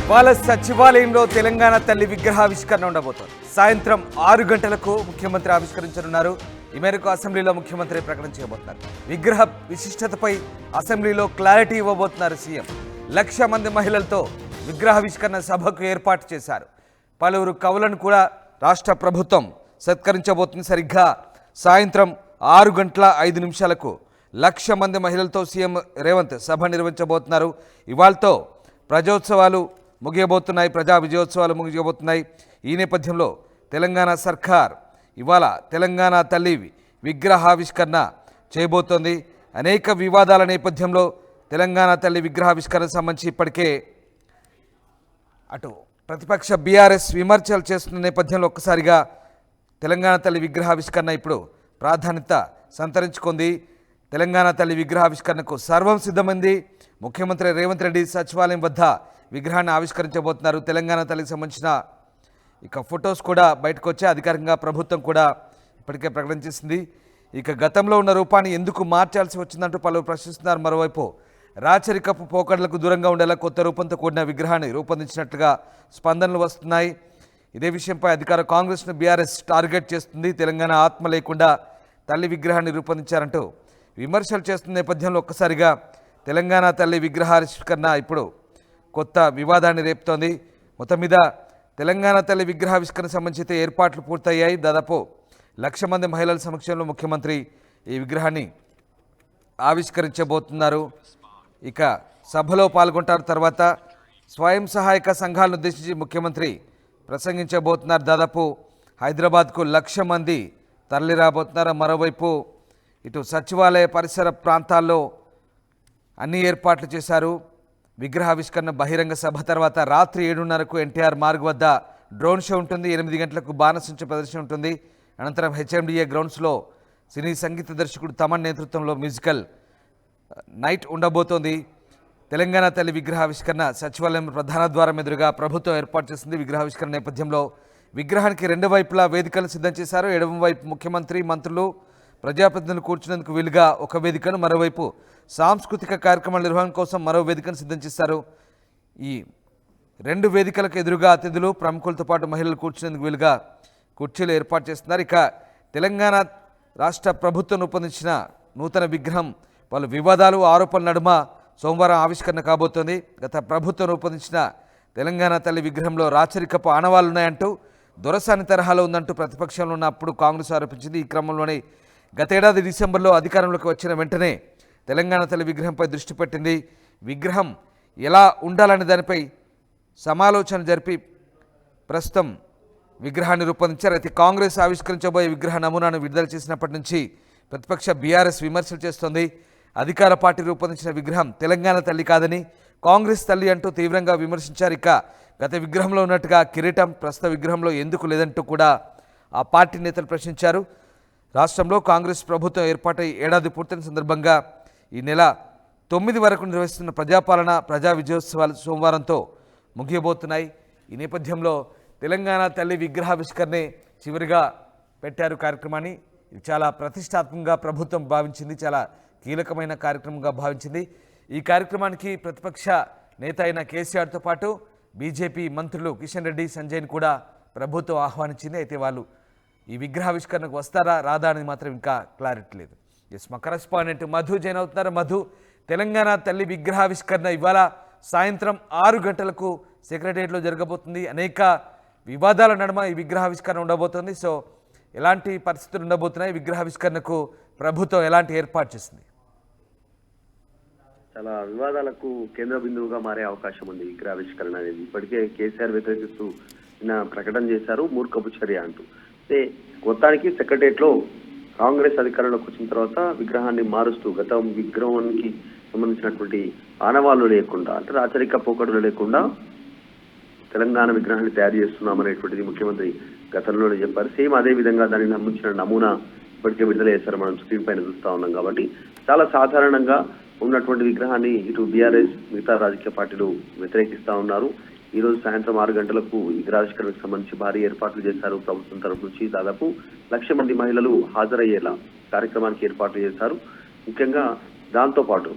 ఇవాళ సచివాలయంలో తెలంగాణ తల్లి విగ్రహావిష్కరణ ఉండబోతోంది. సాయంత్రం 6 గంటలకు ముఖ్యమంత్రి ఆవిష్కరించనున్నారు. ఈ మేరకు అసెంబ్లీలో ముఖ్యమంత్రి ప్రకటన చేయబోతున్నారు. విగ్రహ విశిష్టతపై అసెంబ్లీలో క్లారిటీ ఇవ్వబోతున్నారు సీఎం. 1,00,000 మంది మహిళలతో విగ్రహావిష్కరణ సభకు ఏర్పాటు చేశారు. పలువురు కవులను కూడా రాష్ట్ర ప్రభుత్వం సత్కరించబోతుంది. సరిగ్గా సాయంత్రం 6:05 1,00,000 మంది మహిళలతో సీఎం రేవంత్ సభ నిర్వహించబోతున్నారు. ఇవాళతో ప్రజోత్సవాలు ముగియబోతున్నాయి, ప్రజా విజయోత్సవాలు ముగియబోతున్నాయి. ఈ నేపథ్యంలో తెలంగాణ సర్కార్ ఇవాళ తెలంగాణ తల్లి విగ్రహావిష్కరణ చేయబోతోంది. అనేక వివాదాల నేపథ్యంలో తెలంగాణ తల్లి విగ్రహావిష్కరణ సంబంధించి ఇప్పటికే అటు ప్రతిపక్ష బీఆర్ఎస్ విమర్శలు చేస్తున్న నేపథ్యంలో ఒక్కసారిగా తెలంగాణ తల్లి విగ్రహావిష్కరణ ఇప్పుడు ప్రాధాన్యత సంతరించుకుంది. తెలంగాణ తల్లి విగ్రహావిష్కరణకు సర్వం సిద్ధమైంది. ముఖ్యమంత్రి రేవంత్ రెడ్డి సచివాలయం వద్ద విగ్రహాన్ని ఆవిష్కరించబోతున్నారు. తెలంగాణ తల్లికి సంబంధించిన ఇక ఫొటోస్ కూడా బయటకు వచ్చే అధికారికంగా ప్రభుత్వం కూడా ఇప్పటికే ప్రకటన చేసింది. ఇక గతంలో ఉన్న రూపాన్ని ఎందుకు మార్చాల్సి వచ్చిందంటూ పలువురు ప్రశ్నిస్తున్నారు. మరోవైపు రాచరికపు పోకడలకు దూరంగా ఉండేలా కొత్త రూపంతో కూడిన విగ్రహాన్ని రూపొందించినట్లుగా స్పందనలు వస్తున్నాయి. ఇదే విషయంపై అధికార కాంగ్రెస్ను బీఆర్ఎస్ టార్గెట్ చేస్తుంది. తెలంగాణ ఆత్మ లేకుండా తల్లి విగ్రహాన్ని రూపొందించారంటూ విమర్శలు చేస్తున్న నేపథ్యంలో ఒక్కసారిగా తెలంగాణ తల్లి విగ్రహావిష్కరణ ఇప్పుడు కొత్త వివాదాన్ని రేపుతోంది. మొత్తం మీద తెలంగాణ తల్లి విగ్రహావిష్కరణ సంబంధించి ఏర్పాట్లు పూర్తయ్యాయి. దాదాపు 1,00,000 మంది మహిళల సమక్షంలో ముఖ్యమంత్రి ఈ విగ్రహాన్ని ఆవిష్కరించబోతున్నారు. ఇక సభలో పాల్గొంటారు. తర్వాత స్వయం సహాయక సంఘాలను ఉద్దేశించి ముఖ్యమంత్రి ప్రసంగించబోతున్నారు. దాదాపు హైదరాబాద్కు 1,00,000 మంది తరలి రాబోతున్నారు. మరోవైపు ఇటు సచివాలయ పరిసర ప్రాంతాల్లో అన్ని ఏర్పాట్లు చేశారు. విగ్రహావిష్కరణ బహిరంగ సభ తర్వాత రాత్రి 7:30కు ఎన్టీఆర్ మార్గ్ వద్ద డ్రోన్ షో ఉంటుంది. 8 గంటలకు బాణసంచ ప్రదర్శన ఉంటుంది. అనంతరం హెచ్ఎండిఏ గ్రౌండ్స్లో సినీ సంగీత దర్శకుడు తమన్ నేతృత్వంలో మ్యూజికల్ నైట్ ఉండబోతోంది. తెలంగాణ తల్లి విగ్రహావిష్కరణ సచివాలయం ప్రధాన ద్వారం ఎదురుగా ప్రభుత్వం ఏర్పాటు చేసింది. విగ్రహావిష్కరణ నేపథ్యంలో విగ్రహానికి 2 వైపులా వేదికలు సిద్ధం చేశారు. ఎడమ వైపు ముఖ్యమంత్రి, మంత్రులు, ప్రజాప్రతినిధులు కూర్చునేందుకు వీలుగా ఒక వేదికను, మరోవైపు సాంస్కృతిక కార్యక్రమాల నిర్వహణ కోసం మరో వేదికను సిద్ధం చేశారు. ఈ 2 వేదికలకు ఎదురుగా అతిథులు, ప్రముఖులతో పాటు మహిళలు కూర్చునేందుకు వీలుగా కుర్చీలు ఏర్పాటు చేస్తున్నారు. ఇక తెలంగాణ రాష్ట్ర ప్రభుత్వం రూపొందించిన నూతన విగ్రహం పలు వివాదాలు, ఆరోపణల నడుమ సోమవారం ఆవిష్కరణ కాబోతోంది. గత ప్రభుత్వం రూపొందించిన తెలంగాణ తల్లి విగ్రహంలో రాచరికపు ఆనవాళ్లున్నాయంటూ, దొరసాని తరహాలో ఉందంటూ ప్రతిపక్షంలో ఉన్నప్పుడు కాంగ్రెస్ ఆరోపించింది. ఈ క్రమంలోనే గతేడాది డిసెంబర్లో అధికారంలోకి వచ్చిన వెంటనే తెలంగాణ తల్లి విగ్రహంపై దృష్టి పెట్టింది. విగ్రహం ఎలా ఉండాలనే దానిపై సమాలోచన జరిపి ప్రస్తుతం విగ్రహాన్ని రూపొందించారు. అయితే కాంగ్రెస్ ఆవిష్కరించబోయే విగ్రహ నమూనాను విడుదల చేసినప్పటి నుంచి ప్రతిపక్ష బీఆర్ఎస్ విమర్శలు చేస్తోంది. అధికార పార్టీ రూపొందించిన విగ్రహం తెలంగాణ తల్లి కాదని, కాంగ్రెస్ తల్లి అంటూ తీవ్రంగా విమర్శించారు. ఇక గత విగ్రహంలో ఉన్నట్టుగా కిరీటం ప్రస్తుత విగ్రహంలో ఎందుకు లేదంటూ కూడా ఆ పార్టీ నేతలు ప్రశ్నించారు. రాష్ట్రంలో కాంగ్రెస్ ప్రభుత్వం ఏర్పాటై ఏడాది పూర్తయిన సందర్భంగా ఈ నెల 9 వరకు నిర్వహిస్తున్న ప్రజాపాలన, ప్రజా విజయోత్సవాలు సోమవారంతో ముగియబోతున్నాయి. ఈ నేపథ్యంలో తెలంగాణ తల్లి విగ్రహావిష్కరణే చివరిగా పెట్టారు కార్యక్రమాన్ని. ఇది చాలా ప్రతిష్టాత్మకంగా ప్రభుత్వం భావించింది, చాలా కీలకమైన కార్యక్రమంగా భావించింది. ఈ కార్యక్రమానికి ప్రతిపక్ష నేత అయిన కేసీఆర్తో పాటు బీజేపీ మంత్రులు కిషన్ రెడ్డి, సంజయ్ని కూడా ప్రభుత్వం ఆహ్వానించింది. అయితే వాళ్ళు ఈ విగ్రహావిష్కరణకు వస్తారా రాదా అనేది మాత్రం ఇంకా క్లారిటీ లేదు. మా కరెస్పాండెంట్ మధు జైన్ అవుతున్నారు. మధు, తెలంగాణ తల్లి విగ్రహావిష్కరణ ఇవాళ సాయంత్రం 6 గంటలకు సెక్రటేరియట్లో జరగబోతుంది. అనేక వివాదాల నడుమ ఈ విగ్రహావిష్కరణ ఉండబోతుంది. సో ఎలాంటి పరిస్థితులు ఉండబోతున్నాయి? విగ్రహావిష్కరణకు ప్రభుత్వం ఎలాంటి ఏర్పాటు చేసింది? చాలా వివాదాలకు కేంద్ర బిందువుగా మారే అవకాశం ఉంది విగ్రహావిష్కరణ అనేది. ఇప్పటికే కేసీఆర్ వ్యతిరేకిస్తూ ప్రకటన చేశారు, మూర్ఖపు చర్య అంటూ. అయితే మొత్తానికి సెక్రటేరియట్ లో కాంగ్రెస్ అధికారంలోకి వచ్చిన తర్వాత విగ్రహాన్ని మారుస్తూ గత విగ్రహానికి సంబంధించినటువంటి ఆనవాళ్లు లేకుండా, అంటే రాచరిక పోకడలు లేకుండా తెలంగాణ విగ్రహాన్ని తయారు చేస్తున్నామనేటువంటిది ముఖ్యమంత్రి గతంలోనే చెప్పారు. సేమ్ అదే విధంగా దాన్ని నమ్మించిన నమూనా ఇప్పటికే విడుదల చేశారు. మనం స్క్రీన్ పైన చూస్తా ఉన్నాం. కాబట్టి చాలా సాధారణంగా ఉన్నటువంటి విగ్రహాన్ని ఇటు బీఆర్ఎస్, మిగతా రాజకీయ పార్టీలు వ్యతిరేకిస్తా ఉన్నారు. ఈ రోజు సాయంత్రం 6 గంటలకు విగ్రహావిష్కరణకు సంబంధించి భారీ ఏర్పాట్లు చేశారు. ప్రభుత్వం తరఫు నుంచి దాదాపు 1,00,000 మంది మహిళలు హాజరయ్యేలా కార్యక్రమానికి ఏర్పాట్లు చేశారు. ముఖ్యంగా దాంతో పాటు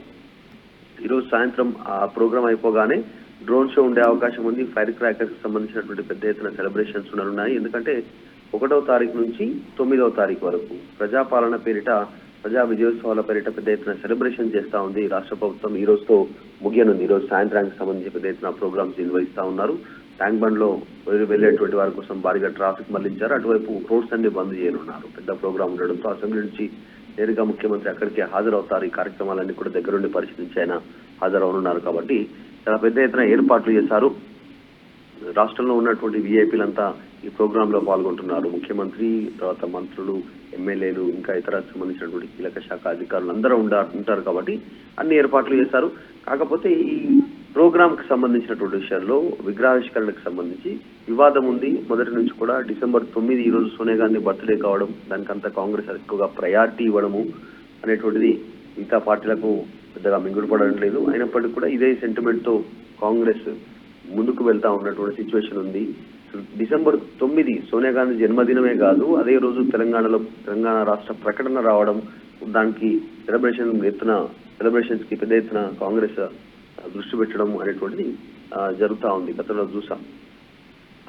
ఈరోజు సాయంత్రం ఆ ప్రోగ్రాం అయిపోగానే డ్రోన్ షో ఉండే అవకాశం ఉంది. ఫైర్ క్రాకర్స్ సంబంధించినటువంటి పెద్ద ఎత్తున సెలబ్రేషన్స్ ఉన్నాయి. ఎందుకంటే 1వ తారీఖు నుంచి 9వ తారీఖు వరకు ప్రజాపాలన పేరిట, ప్రజా విజయోత్సవాల పేరిట పెద్ద ఎత్తున సెలబ్రేషన్ చేస్తా ఉంది రాష్ట్ర ప్రభుత్వం. ఈ రోజుతో ముగియనుంది. ఈ రోజు సాయంత్రానికి సంబంధించి పెద్ద ఎత్తున ప్రోగ్రామ్స్ నిర్వహిస్తా ఉన్నారు. ట్యాంక్ బండ్ లో వెళ్లేటువంటి వారి కోసం భారీగా ట్రాఫిక్ మళ్లించారు. అటువైపు రోడ్స్ అన్ని బంద్ చేయనున్నారు. పెద్ద ప్రోగ్రాం ఉండడంతో అసెంబ్లీ నుంచి నేరుగా ముఖ్యమంత్రి అక్కడికి హాజరవుతారు. ఈ కార్యక్రమాలన్నీ కూడా దగ్గరుండి పరిశీలించి ఆయన హాజరవనున్నారు. కాబట్టి చాలా పెద్ద ఎత్తున ఏర్పాట్లు చేశారు. రాష్ట్రంలో ఉన్నటువంటి విఐపీలంతా ఈ ప్రోగ్రామ్ లో పాల్గొంటున్నారు. ముఖ్యమంత్రి, తర్వాత మంత్రులు, ఎమ్మెల్యేలు, ఇంకా ఇతర సంబంధించినటువంటి కీలక శాఖ అధికారులు అందరూ ఉంటారు. కాబట్టి అన్ని ఏర్పాట్లు చేశారు. కాకపోతే ఈ ప్రోగ్రామ్ కి సంబంధించినటువంటి విషయాల్లో విగ్రహావిష్కరణకు సంబంధించి వివాదం ఉంది. మొదటి నుంచి కూడా డిసెంబర్ 9 ఈ రోజు సోనియా గాంధీ బర్త్డే కావడం, దానికంతా కాంగ్రెస్ ఎక్కువగా ప్రయారిటీ ఇవ్వడము అనేటువంటిది మిగతా పార్టీలకు పెద్దగా మింగుడుపడడం లేదు. అయినప్పటికీ కూడా ఇదే సెంటిమెంట్ తో కాంగ్రెస్ ముందుకు వెళ్తా ఉన్నటువంటి సిచ్యువేషన్ ఉంది. డిసెంబర్ 9 సోనియా గాంధీ జన్మదినమే కాదు, అదే రోజు తెలంగాణ రాష్ట్ర ప్రకటన రావడం, దానికి సెలబ్రేషన్స్ కి పెద్ద ఎత్తున కాంగ్రెస్ దృష్టి పెట్టడం అనేటువంటిది జరుగుతూ ఉంది. గతంలో చూసాం.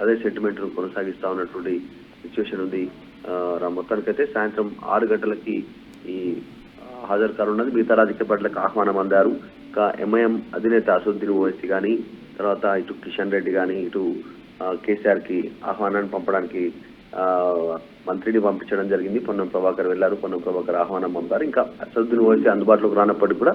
అదే సెంటిమెంట్ కొనసాగిస్తా ఉన్నటువంటి సిచ్యువేషన్ ఉంది. మొత్తానికైతే సాయంత్రం 6 గంటలకి ఈ హాజరు కానున్నది. మిగతా రాజకీయ పార్టీలకు ఆహ్వానం అందారు. ఇంకా ఎంఐఎం అధినేత అసదుద్దీన్ ఓవైసీ కానీ, తర్వాత ఇటు కిషన్ రెడ్డి కానీ, ఇటు కేసీఆర్ కి ఆహ్వానాన్ని పంపడానికి మంత్రిని పంపించడం జరిగింది. పొన్నం ప్రభాకర్ వెళ్లారు. పొన్నం ప్రభాకర్ ఆహ్వానం పంపారు. ఇంకా అసదుద్దీన్ ఓవైసీ అందుబాటులోకి రానప్పటికీ కూడా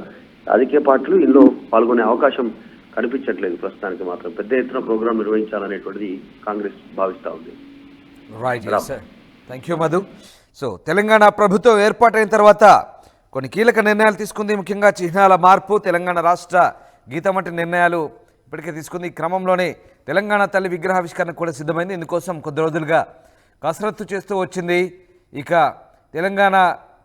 రాజకీయ పార్టీలు ఇందులో పాల్గొనే అవకాశం కనిపించట్లేదు. ప్రస్తుతానికి మాత్రం పెద్ద ఎత్తున ప్రోగ్రాం నిర్వహించాలనేటువంటిది కాంగ్రెస్ భావిస్తా ఉంది. Right, thank you Madhu. So Telangana ప్రభుత్వం ఏర్పాటైన తర్వాత కొన్ని కీలక నిర్ణయాలు తీసుకుంది. ముఖ్యంగా చిహ్నాల మార్పు, తెలంగాణ రాష్ట్ర గీతం వంటి నిర్ణయాలు ఇప్పటికే తీసుకుంది. ఈ క్రమంలోనే తెలంగాణ తల్లి విగ్రహావిష్కరణ కూడా సిద్ధమైంది. ఇందుకోసం కొద్ది రోజులుగా కసరత్తు చేస్తూ వచ్చింది. ఇక తెలంగాణ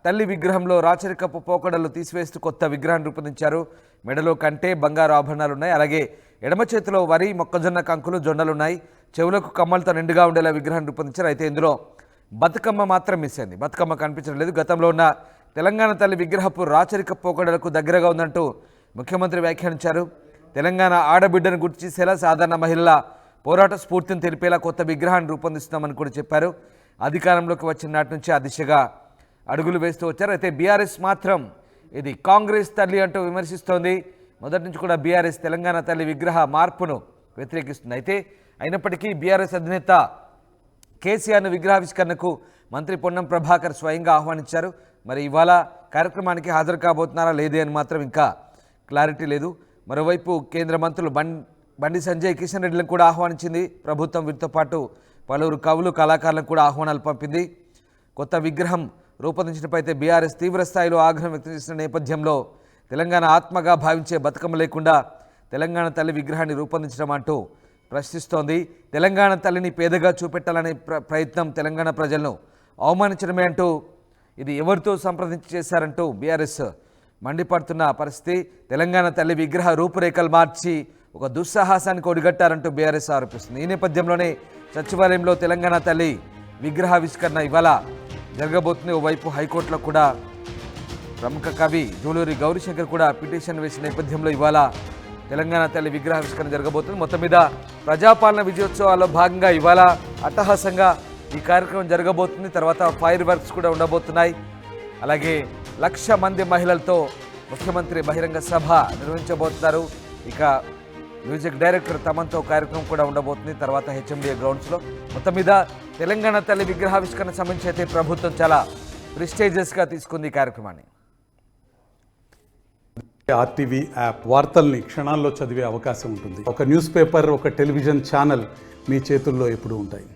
తల్లి విగ్రహంలో రాచరికపు పోకడలు తీసివేస్తూ కొత్త విగ్రహాన్ని రూపొందించారు. మెడలో కంటే బంగారు ఆభరణాలు ఉన్నాయి. అలాగే ఎడమ చేతిలో వరి, మొక్కజొన్న కంకులు, జొన్నలున్నాయి. చెవులకు కమ్మలతో నిండుగా ఉండేలా విగ్రహాన్ని రూపొందించారు. అయితే ఇందులో బతుకమ్మ మాత్రం మిస్ అయింది. బతుకమ్మ కనిపించడం లేదు. గతంలో ఉన్న తెలంగాణ తల్లి విగ్రహపు రాచరిక పోకడలకు దగ్గరగా ఉందంటూ ముఖ్యమంత్రి వ్యాఖ్యానించారు. తెలంగాణ ఆడబిడ్డను గుర్తు చేసేలా, సాధారణ మహిళల పోరాట స్ఫూర్తిని తెలిపేలా కొత్త విగ్రహాన్ని రూపొందిస్తున్నామని కూడా చెప్పారు. అధికారంలోకి వచ్చిన నాటి నుంచి ఆ దిశగా అడుగులు వేస్తూ వచ్చారు. అయితే బీఆర్ఎస్ మాత్రం ఇది కాంగ్రెస్ తల్లి అంటూ విమర్శిస్తోంది. మొదటి నుంచి కూడా బీఆర్ఎస్ తెలంగాణ తల్లి విగ్రహ మార్పును వ్యతిరేకిస్తుంది. అయితే అయినప్పటికీ బీఆర్ఎస్ అధినేత కేసీఆర్ను విగ్రహావిష్కరణకు మంత్రి పొన్నం ప్రభాకర్ స్వయంగా ఆహ్వానించారు. మరి ఇవాళ కార్యక్రమానికి హాజరు కాబోతున్నారా లేదే అని మాత్రం ఇంకా క్లారిటీ లేదు. మరోవైపు కేంద్ర మంత్రులు బండి సంజయ్, కిషన్ రెడ్డిలను కూడా ఆహ్వానించింది ప్రభుత్వం. వీటితో పాటు పలువురు కవులు, కళాకారులకు కూడా ఆహ్వానాలు పంపింది. కొత్త విగ్రహం రూపొందించడంపై అయితే బీఆర్ఎస్ తీవ్ర స్థాయిలో ఆగ్రహం వ్యక్తం చేసిన నేపథ్యంలో తెలంగాణ ఆత్మగా భావించే బతుకమ్మ లేకుండా తెలంగాణ తల్లి విగ్రహాన్ని రూపొందించడం అంటూ ప్రశ్నిస్తోంది. తెలంగాణ తల్లిని పేదగా చూపెట్టాలనే ప్రయత్నం తెలంగాణ ప్రజలను అవమానించడమే అంటూ ఇది ఎవరితో సంప్రదించి చేశారంటూ బీఆర్ఎస్ మండిపడుతున్న పరిస్థితి. తెలంగాణ తల్లి విగ్రహ రూపురేఖలు మార్చి ఒక దుస్సాహసానికి ఒడిగట్టారంటూ బీఆర్ఎస్ ఆరోపిస్తుంది. ఈ నేపథ్యంలోనే సచివాలయంలో తెలంగాణ తల్లి విగ్రహావిష్కరణ ఇవాళ జరగబోతుంది. ఓవైపు హైకోర్టులో కూడా ప్రముఖ కవి జూలూరి గౌరీశంకర్ కూడా పిటిషన్ వేసిన నేపథ్యంలో ఇవాళ తెలంగాణ తల్లి విగ్రహావిష్కరణ జరగబోతుంది. మొత్తం మీద ప్రజాపాలన విజయోత్సవాల్లో భాగంగా ఇవాళ అట్టహాసంగా ఈ కార్యక్రమం జరగబోతుంది. తర్వాత ఫైర్ వర్క్స్ కూడా ఉండబోతున్నాయి. అలాగే 1,00,000 మంది మహిళలతో ముఖ్యమంత్రి బహిరంగ సభ నిర్వహించబోతున్నారు. ఇక మ్యూజిక్ డైరెక్టర్ తమన్తో కార్యక్రమం కూడా ఉండబోతుంది తర్వాత హెచ్ఎండిఏ గ్రౌండ్స్లో. మొత్తం మీద తెలంగాణ తల్లి విగ్రహావిష్కరణ సంబంధించి అయితే ప్రభుత్వం చాలా ప్రిస్టేజియస్గా తీసుకుంది ఈ కార్యక్రమాన్ని. ఆర్టీవీ యాప్ వార్తల్ని క్షణాల్లో చదివే అవకాశం ఉంటుంది. ఒక న్యూస్ పేపర్, ఒక టెలివిజన్ ఛానల్ మీ చేతుల్లో ఎప్పుడూ ఉంటాయి.